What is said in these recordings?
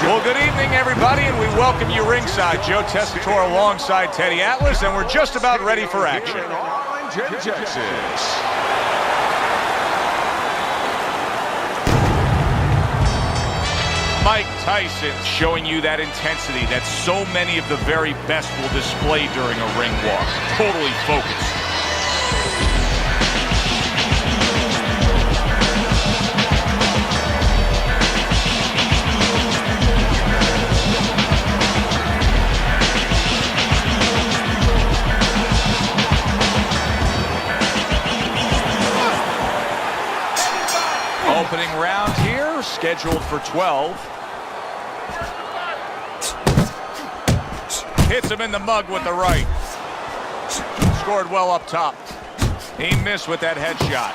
Well, good evening, everybody, and we welcome you ringside. Joe Tessitore alongside Teddy Atlas, and we're just about ready for action. Texas. Mike Tyson showing you that intensity that so many of the very best will display during a ring walk. Totally focused. Opening round here, scheduled for 12. Hits him in the mug with the right. Scored well up top. He missed with that headshot.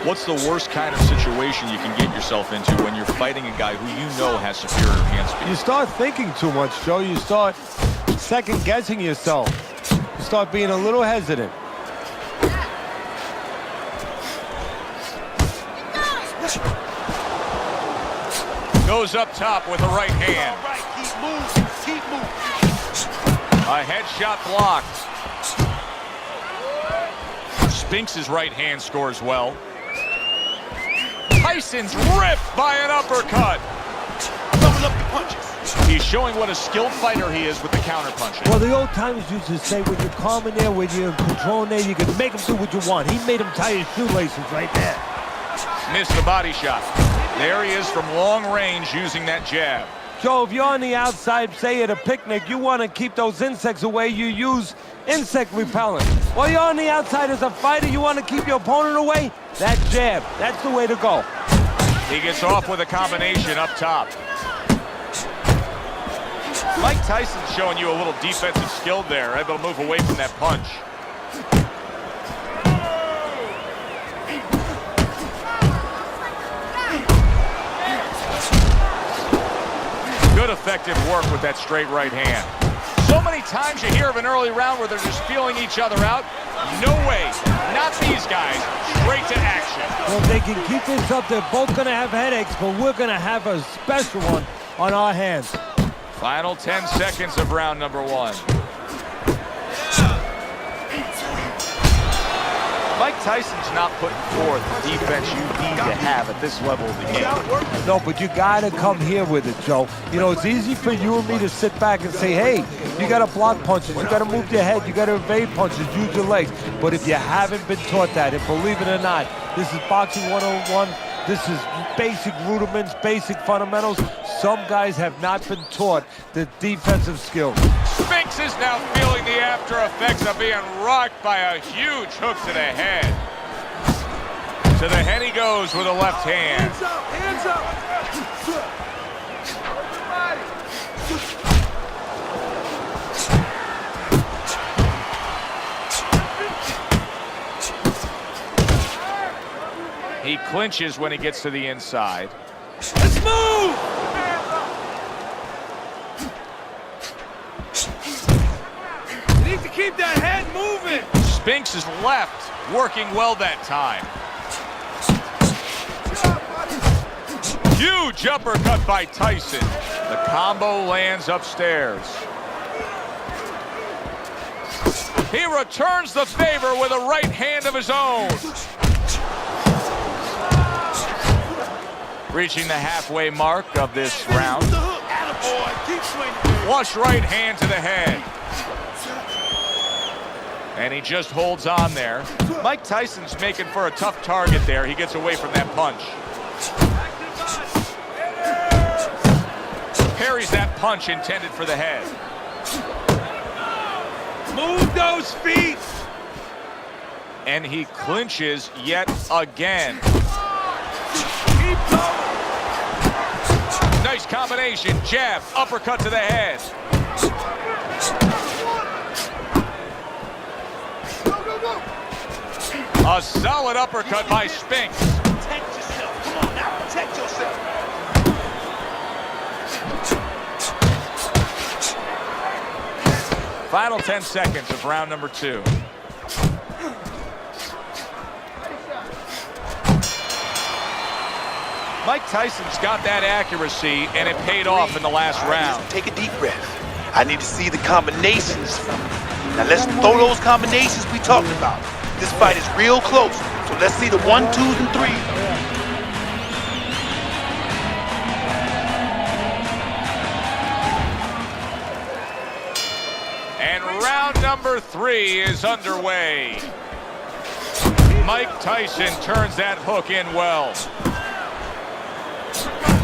What's the worst kind of situation you can get yourself into when you're fighting a guy who you know has superior hand speed? You start thinking too much, Joe. You start second-guessing yourself. You start being a little hesitant. Goes up top with the right hand. Keep moving, keep moving. A headshot blocked. Spinks' right hand scores well. Tyson's ripped by an uppercut. Double up the punches. He's showing what a skilled fighter he is with the counter punching. Well, the old timers used to say when you're calm in there, when you're in control in there, you can make him do what you want. He made him tie his shoelaces right there. Missed the body shot. There he is from long range using that jab. Joe, if you're on the outside, say at a picnic, you want to keep those insects away, you use insect repellent. While you're on the outside as a fighter, you want to keep your opponent away, that jab, that's the way to go. He gets off with a combination up top. Mike Tyson's showing you a little defensive skill there, able to move away from that punch. Good effective work with that straight right hand. So many times you hear of an early round where they're just feeling each other out. No way, not these guys. Straight to action. Well, if they can keep this up, they're both going to have headaches, but we're going to have a special one on our hands. Final 10 seconds of round number 1. Mike Tyson's not putting forth the defense you need to have at this level of the game. No, but you got to come here with it, Joe. You know, it's easy for you and me to sit back and say, hey, you got to block punches, you got to move your head, you got to evade punches, use your legs. But if you haven't been taught that, and believe it or not, this is boxing 101. This is basic rudiments, basic fundamentals. Some guys have not been taught the defensive skills. Spinks is now feeling the after effects of being rocked by a huge hook to the head. To the head he goes with a left hand. Hands up, hands up. He clinches when he gets to the inside. Let's move! You need to keep that head moving. Spinks is left, working well that time. Huge uppercut by Tyson. The combo lands upstairs. He returns the favor with a right hand of his own. Reaching the halfway mark of this round. Flush right hand to the head. And he just holds on there. Mike Tyson's making for a tough target there. He gets away from that punch. Parries that punch intended for the head. Move those feet. And he clinches yet again. Keep going. Nice combination, jab, uppercut to the head. A solid uppercut by Spinks. Protect yourself. Come on now, protect yourself. Final 10 seconds of round number 2. Mike Tyson's got that accuracy, and it paid off in the last round. Take a deep breath. I need to see the combinations from you. Now let's throw those combinations we talked about. This fight is real close, so let's see the 1, 2s, and 3s. And round number 3 is underway. Mike Tyson turns that hook in well.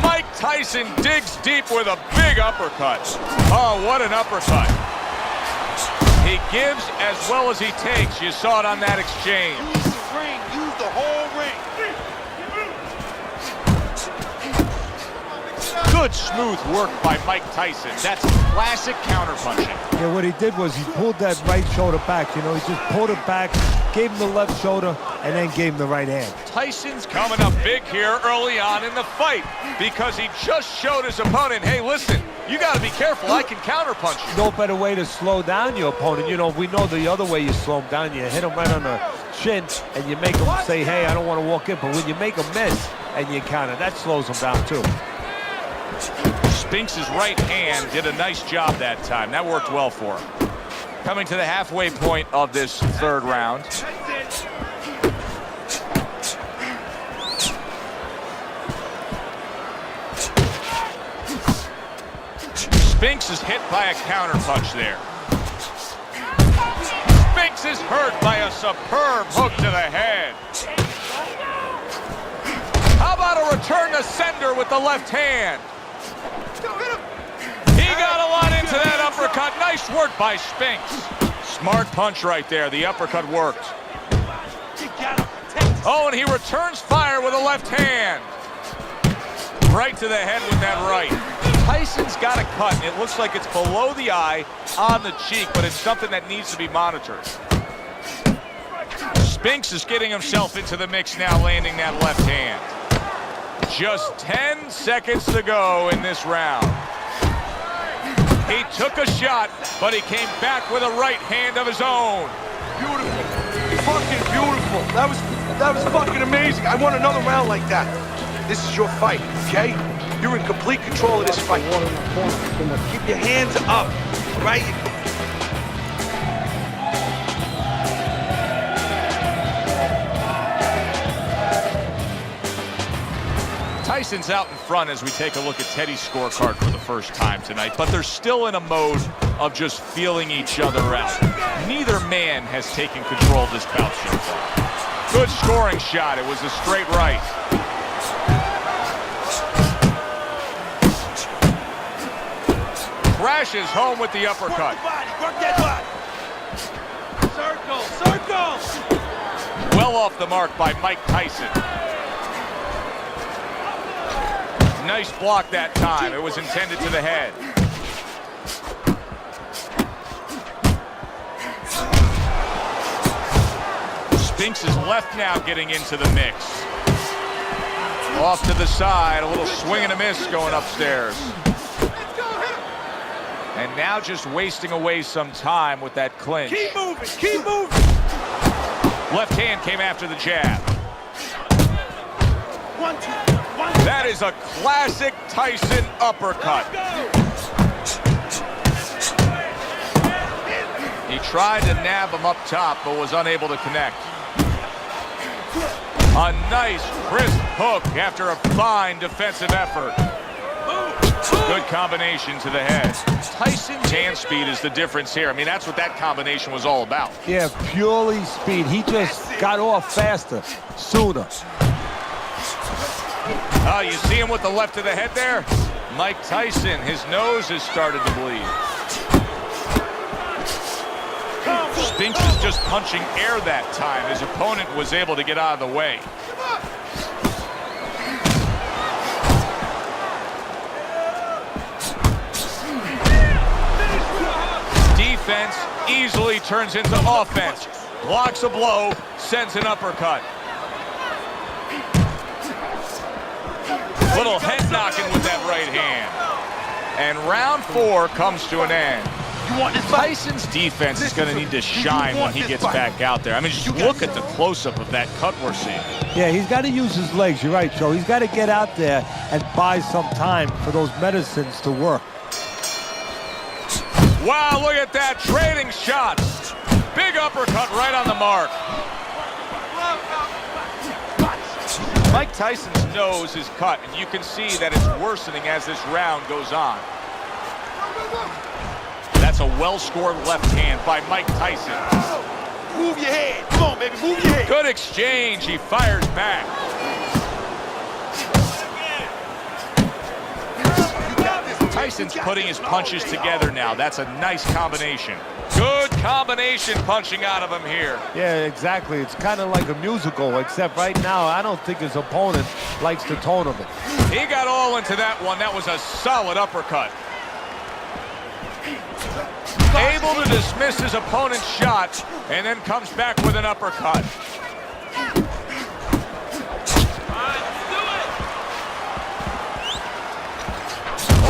Mike Tyson digs deep with a big uppercut. Oh, what an uppercut. He gives as well as he takes. You saw it on that exchange. Use the ring. Use the whole ring. Good smooth work by Mike Tyson. That's classic counterpunching. Yeah, what he did was he pulled that right shoulder back. You know, he just pulled it back, gave him the left shoulder, and then gave him the right hand. Tyson's coming up big here early on in the fight because he just showed his opponent, hey, listen, you got to be careful. I can counterpunch you. No better way to slow down your opponent. You know, we know the other way you slow him down. You hit him right on the chin, and you make him say, hey, I don't want to walk in. But when you make him miss and you counter, that slows him down, too. Spinks' right hand did a nice job that time. That worked well for him. Coming to the halfway point of this third round. Spinks is hit by a counterpunch there. Spinks is hurt by a superb hook to the head. How about a return to sender with the left hand? He got a lot into that uppercut. Nice work by Spinks. Smart punch right there. The uppercut worked. Oh, and he returns fire with a left hand. Right to the head with that right. Tyson's got a cut, and it looks like it's below the eye on the cheek, but it's something that needs to be monitored. Spinks is getting himself into the mix now, landing that left hand. Just 10 seconds to go in this round. He took a shot, but he came back with a right hand of his own. Beautiful. Fucking beautiful. That was fucking amazing. I want another round like that. This is your fight, okay? You're in complete control of this fight. Keep your hands up, all right? Tyson's out in front as we take a look at Teddy's scorecard for the first time tonight, but they're still in a mode of just feeling each other out. Neither man has taken control of this bout so far. Good scoring shot. It was a straight right. Crashes home with the uppercut. Work that body. Circle, circle. Well off the mark by Mike Tyson. Nice block that time. It was intended to the head. Spinks is left now getting into the mix. Off to the side, a little swing and a miss going upstairs. And now just wasting away some time with that clinch. Keep moving, keep moving. Left hand came after the jab. 1, 2. That is a classic Tyson uppercut. He tried to nab him up top, but was unable to connect. A nice, crisp hook after a fine defensive effort. Good combination to the head. Tyson's hand speed is the difference here. I mean, that's what that combination was all about. Yeah, purely speed. He just got off faster, sooner. Oh, you see him with the left of the head there? Mike Tyson, his nose has started to bleed. Spinks is just punching air that time. His opponent was able to get out of the way. Defense easily turns into offense. Blocks a blow, sends an uppercut. Little head knocking with that right hand. And round 4 comes to an end. You want this fight? Tyson's defense is going to need to shine when he gets back out there. I mean, just look at the close-up of that cut we're seeing. Yeah, he's got to use his legs. You're right, Joe. He's got to get out there and buy some time for those medicines to work. Wow, look at that. Trading shots. Big uppercut right on the mark. Mike Tyson's nose is cut, and you can see that it's worsening as this round goes on. That's a well-scored left hand by Mike Tyson. Move your head. Come on, baby, move your head. Good exchange. He fires back. Tyson's putting his punches together now. That's a nice combination. Good combination punching out of him here. Yeah, exactly. It's kind of like a musical, except right now, I don't think his opponent likes the tone of it. He got all into that one. That was a solid uppercut. Able to dismiss his opponent's shot, and then comes back with an uppercut.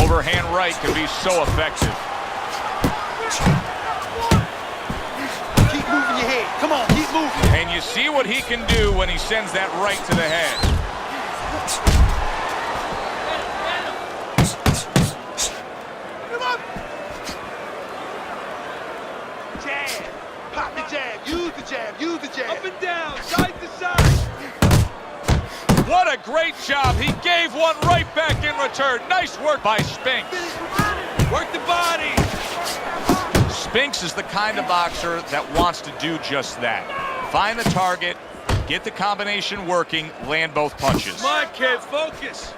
Overhand right can be so effective. Keep moving your head. Come on, keep moving. And you see what he can do when he sends that right to the head. Jab. Pop the jab. Use the jab. Use the jab. Up and down, side to side. What a great job. He gave one right back in return. Nice work by Spinks. Work the body. Spinks is the kind of boxer that wants to do just that. Find the target, get the combination working, land both punches. Come on, kid, focus.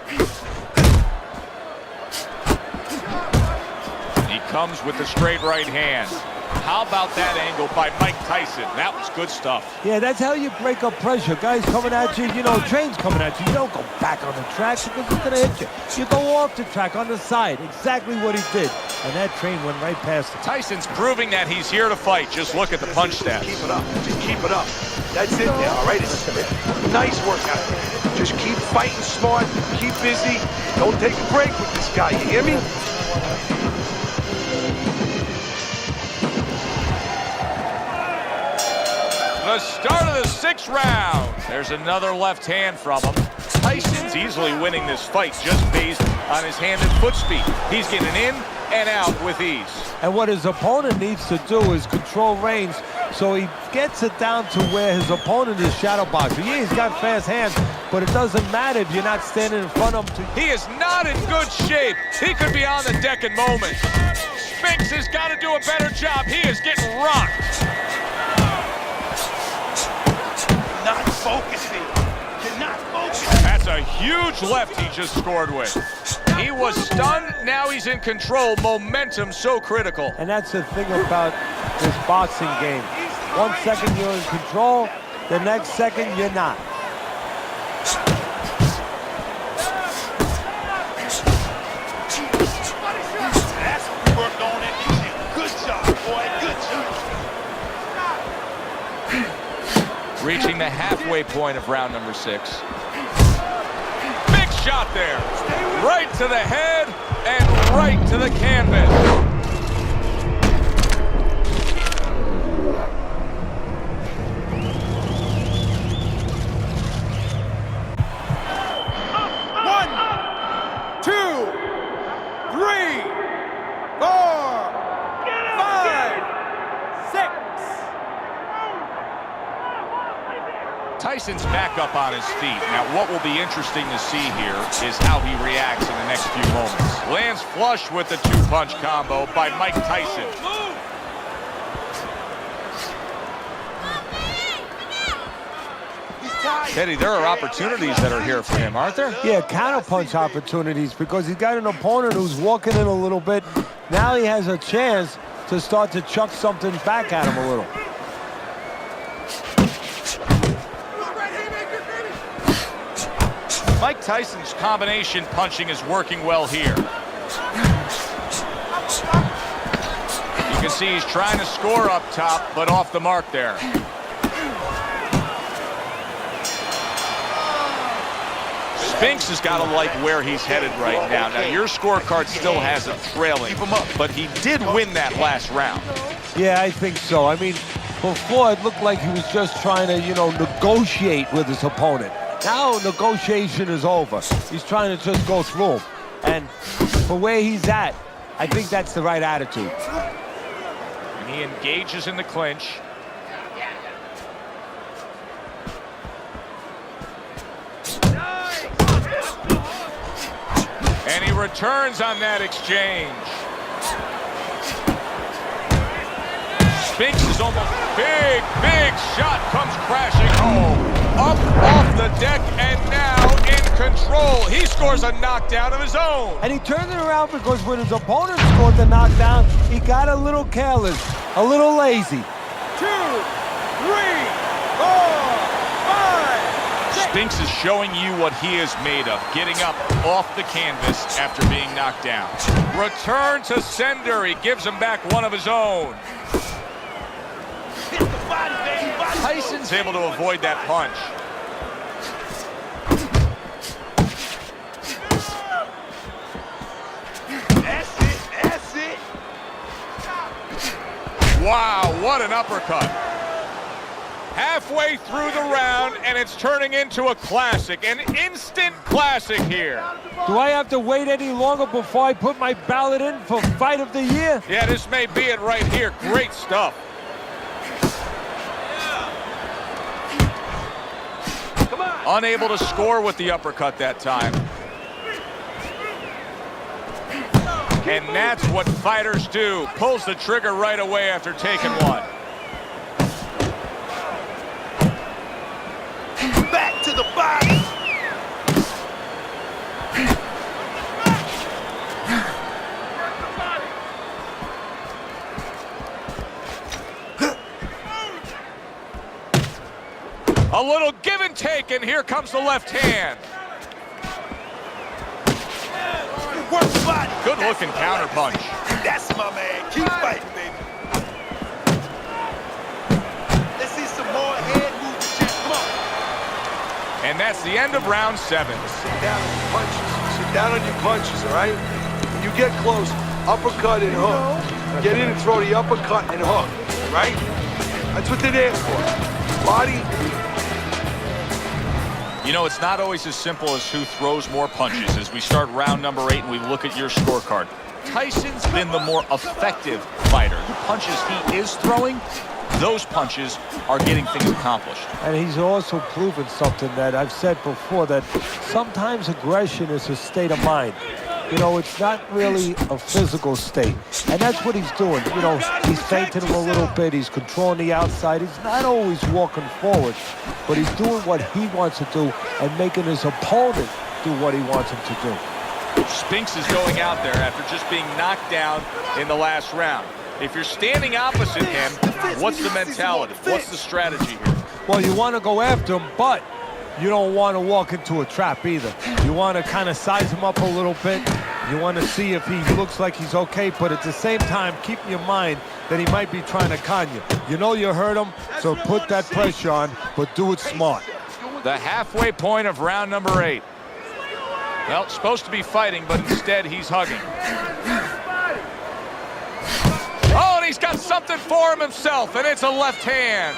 He comes with the straight right hand. How about that angle by Mike Tyson? That was good stuff. Yeah, that's how you break up pressure. Guys coming at you, you know, trains coming at you. You don't go back on the track because it's going to hit you. You go off the track on the side. Exactly what he did. And that train went right past him. Tyson's proving that he's here to fight. Just look at the punch stats. Keep it up. Just keep it up. That's it there, all right? It's nice work out there. Just keep fighting smart. Keep busy. Don't take a break with this guy. You hear me? The start of the 6th round. There's another left hand from him. Tyson's easily winning this fight just based on his hand and foot speed. He's getting in and out with ease. And what his opponent needs to do is control range so he gets it down to where his opponent is shadow boxing. Yeah, he's got fast hands, but it doesn't matter if you're not standing in front of him. He is not in good shape. He could be on the deck in moments. Spinks has got to do a better job. He is getting rocked. Not focusing. You're not focusing. That's a huge left he just scored with. He was stunned. Now he's in control. Momentum so critical. And that's the thing about this boxing game. 1 second you're in control, the next second you're not. That's what we worked on in the gym. Good job, boy. Good job. Reaching the halfway point of round number 6. Big shot there. Right to the head and right to the canvas. Tyson's back up on his feet. Now, what will be interesting to see here is how he reacts in the next few moments. Lands flush with the 2-punch combo by Mike Tyson. Teddy, there are opportunities that are here for him, aren't there? Yeah, counterpunch opportunities because he's got an opponent who's walking in a little bit. Now he has a chance to start to chuck something back at him a little. Mike Tyson's combination punching is working well here. You can see he's trying to score up top, but off the mark there. Spinks has got to like where he's headed right now. Now, your scorecard still has it trailing, but he did win that last round. Yeah, I think so. I mean, before it looked like he was just trying to, negotiate with his opponent. Now negotiation is over. He's trying to just go through him. And for where he's at, I think that's the right attitude. And he engages in the clinch. And he returns on that exchange. Spinks is almost big shot comes crashing home. Up off the deck and now in control. He scores a knockdown of his own. And he turned it around because when his opponent scored the knockdown, he got a little careless, a little lazy. 2, 3, 4, 5, 6. Spinks is showing you what he is made of, getting up off the canvas after being knocked down. Return to sender. He gives him back one of his own. Tyson's able to avoid that punch. That's it. Wow, what an uppercut. Halfway through the round, and it's turning into a classic, an instant classic here. Do I have to wait any longer before I put my ballot in for Fight of the Year? Yeah, this may be it right here. Great stuff. Unable to score with the uppercut that time. And that's what fighters do. Pulls the trigger right away after taking one. Back to the body. A little give and take, and here comes the left hand. Good looking counter punch. That's my man. Keep fighting, baby. Let's see some more head movement, shit. Come on. And that's the end of round 7. Sit down on your punches. Sit down on your punches, all right? When you get close, uppercut and hook. Get in and throw the uppercut and hook, right? That's what they're there for. Body. You know, it's not always as simple as who throws more punches as we start round number 8 and we look at your scorecard. Tyson's been the more effective fighter. The punches he is throwing, those punches are getting things accomplished. And he's also proven something that I've said before, that sometimes aggression is a state of mind. It's not really a physical state. And that's what he's doing. He's feinting him a little bit. He's controlling the outside. He's not always walking forward, but he's doing what he wants to do and making his opponent do what he wants him to do. Spinks is going out there after just being knocked down in the last round. If you're standing opposite him, what's the mentality? What's the strategy here? Well, you want to go after him, but you don't want to walk into a trap either. You want to kind of size him up a little bit. You want to see if he looks like he's okay, but at the same time, keep in your mind that he might be trying to con you. You hurt him, so put that pressure on, but do it smart. The halfway point of round number 8. Well, supposed to be fighting, but instead he's hugging. Oh, and he's got something for him himself, and it's a left hand.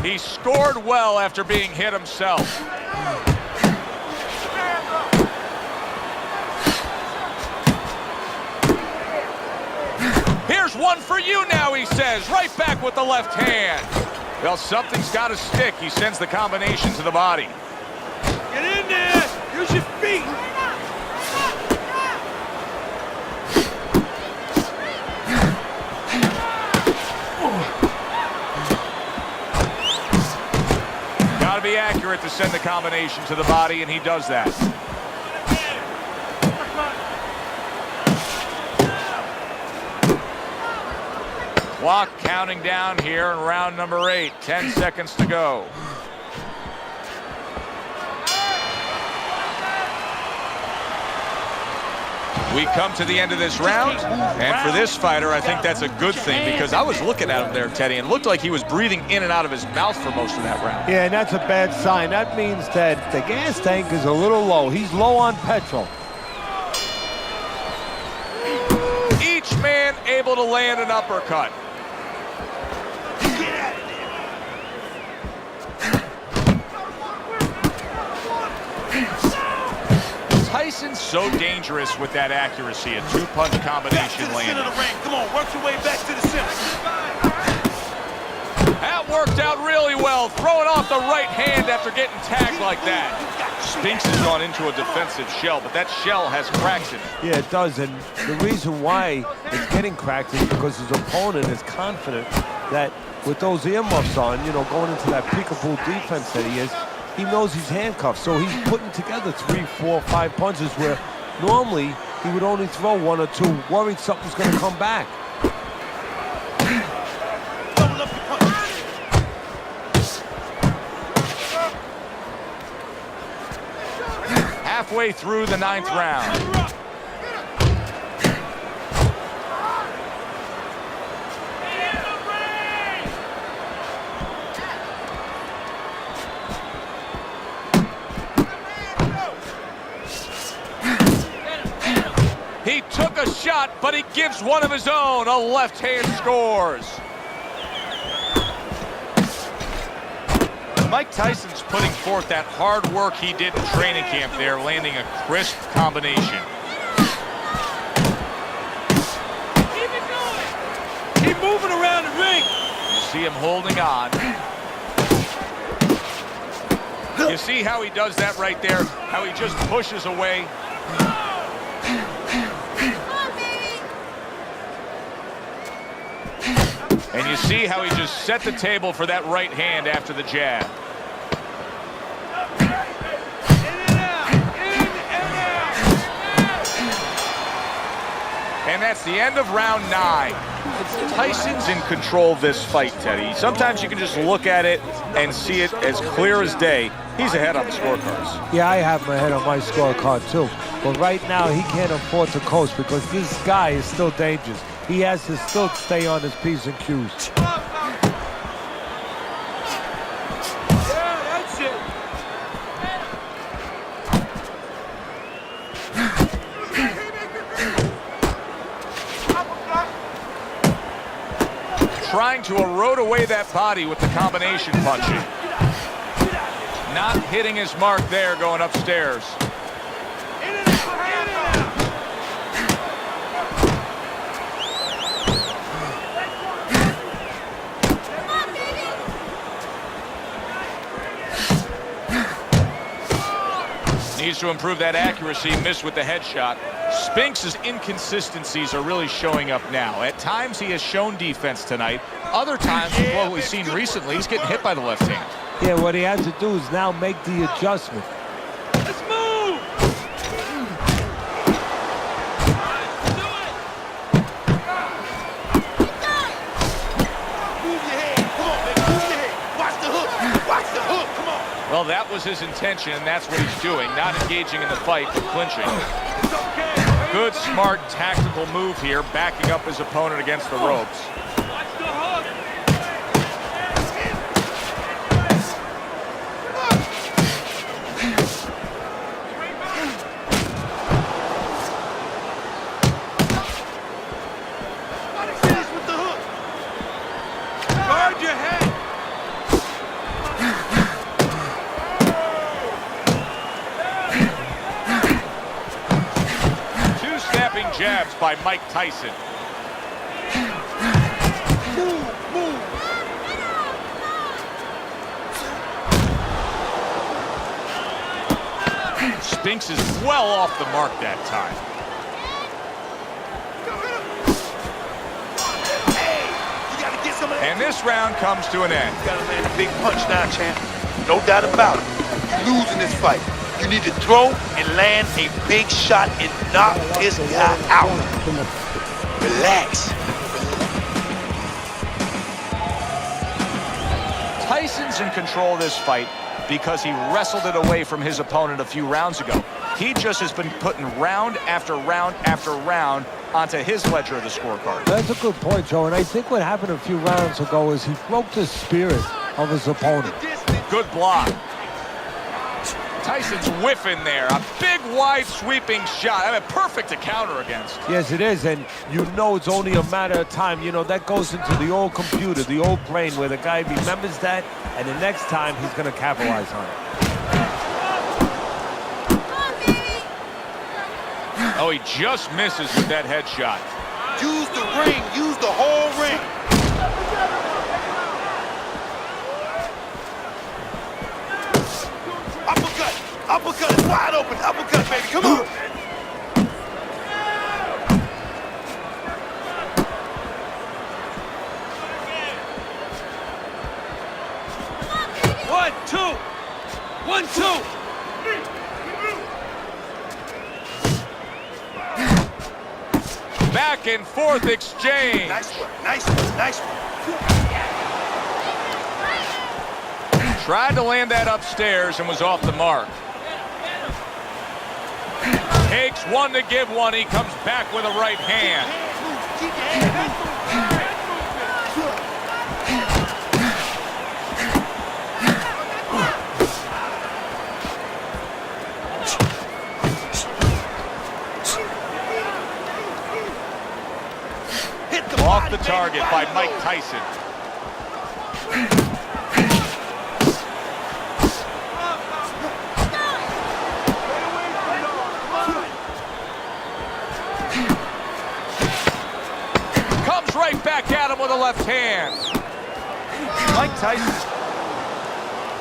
He scored well after being hit himself. Here's one for you now, he says, right back with the left hand. Well, something's got to stick. He sends the combination to the body. Get in there. Use your feet. Got to be accurate to send the combination to the body, and he does that. Clock counting down here in round number 8. 10 seconds to go. We come to the end of this round, and for this fighter, I think that's a good thing, because I was looking at him there, Teddy, and it looked like he was breathing in and out of his mouth for most of that round. Yeah, and that's a bad sign. That means that the gas tank is a little low. He's low on petrol. Each man able to land an uppercut. Tyson's so dangerous with that accuracy, a two-punch combination landing. Center of the ring. Come on, work your way back to the center. That worked out really well, throwing off the right hand after getting tagged like that. Spinks has gone into a defensive shell, but that shell has cracks in it. Yeah, it does, and the reason why it's getting cracked is because his opponent is confident that with those earmuffs on, you know, going into that peekaboo defense that he is, he knows he's handcuffed, so he's putting together 3, 4, 5 punches where normally he would only throw 1 or 2, worried something's going to come back. Double up your punches. Halfway through the 9th round. He took a shot, but he gives one of his own. A left hand scores. Mike Tyson's putting forth that hard work he did in training camp there, landing a crisp combination. Keep it going. Keep moving around the ring. You see him holding on. You see how he does that right there? How he just pushes away. And you see how he just set the table for that right hand after the jab. And that's the end of round 9. Tyson's in control of this fight, Teddy. Sometimes you can just look at it and see it as clear as day. He's ahead on the scorecards. Yeah, I have my head on my scorecard too. But right now, he can't afford to coast because this guy is still dangerous. He has to still stay on his P's and Q's. Yeah, that's it. Trying to erode away that body with the combination punching. Not hitting his mark there, going upstairs. Needs to improve that accuracy, missed with the headshot. Spinks' inconsistencies are really showing up now. At times he has shown defense tonight. Other times, well, what we've seen recently, he's getting hit by the left hand. Yeah, what he has to do is now make the adjustment. Let's move. Move your head. Come on, baby. Move your head. Watch the hook. Watch the hook. Come on. Well, that was his intention, and that's what he's doing. Not engaging in the fight, but clinching. It's okay. Good, smart, tactical move here, backing up his opponent against the ropes. Watch the hook. Finish with the hook. Guard your head. Two snapping jabs by Mike Tyson. Move. Spinks is well off the mark that time. Hey, you gotta get some of that. And this round comes to an end. You gotta land a big punch now, champ. No doubt about it. You're losing this fight. You need to throw and land a big shot and knock this guy out. Relax. Tyson's in control of this fight because he wrestled it away from his opponent a few rounds ago. He just has been putting round after round after round onto his ledger of the scorecard. That's a good point, Joe. And I think what happened a few rounds ago is he broke the spirit of his opponent. Good block. Tyson's whiffing there. A big, wide, sweeping shot. I mean, perfect to counter against. Yes, it is. And you know it's only a matter of time. You know, that goes into the old computer, the old brain, where the guy remembers that, and the next time he's going to capitalize on it. Oh, he just misses with that headshot. Use the ring. Use the whole ring. Uppercut. Uppercut is wide open. Uppercut, baby. Come on. 1, 2. 1, 2. Back and forth exchange. Nice one. Nice one. Nice one. Tried to land that upstairs and was off the mark. Takes one to give one. He comes back with a right hand. Keep your head moving. Off the target by Mike Tyson. Comes right back at him with a left hand. Mike Tyson's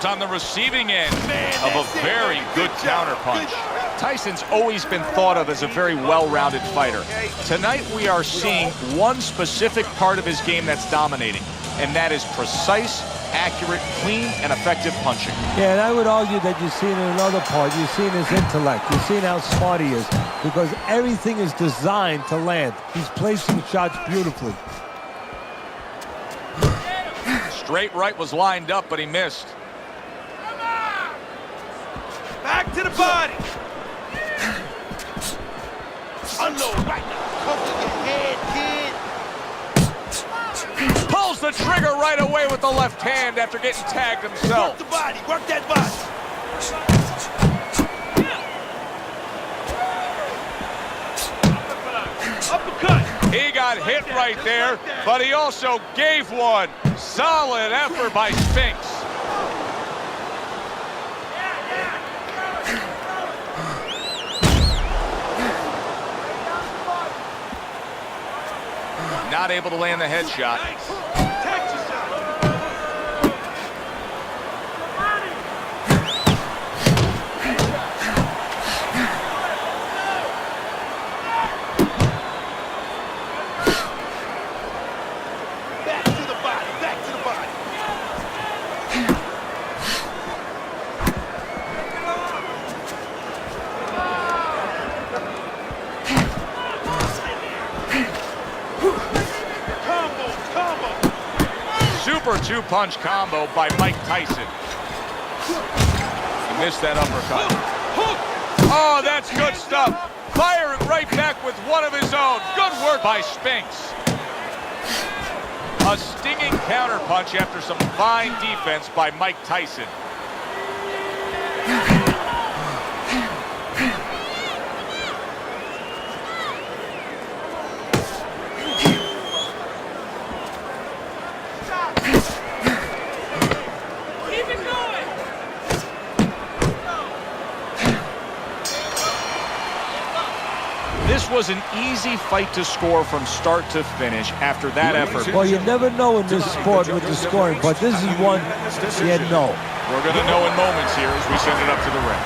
on the receiving end of a very good counter punch. Tyson's always been thought of as a very well-rounded fighter. Tonight we are seeing one specific part of his game that's dominating, and that is precise, accurate, clean, and effective punching. Yeah, and I would argue that you're seeing another part. You're seeing his intellect. You're seeing how smart he is, because everything is designed to land. He's placing shots beautifully. Straight right was lined up, but he missed. Back to the body. Unload right now. Cover your head, kid. Pulls the trigger right away with the left hand after getting tagged himself. Work the body. Work that body. Uppercut. He got hit right there, but he also gave one. Solid effort by Spinks. Not able to land the headshot. Back to the body. Back to the body. Super two-punch combo by Mike Tyson. He missed that uppercut. Oh, that's good stuff. Firing right back with one of his own. Good work by Spinks. A stinging counter punch after some fine defense by Mike Tyson. This was an easy fight to score from start to finish after that effort. Well, you never know in this sport with the scoring, but this is one you know. We're going to know in moments here as we send it up to the ring.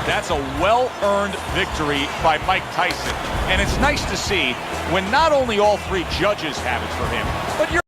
That's a well-earned victory by Mike Tyson. And it's nice to see when not only all three judges have it for him, but you're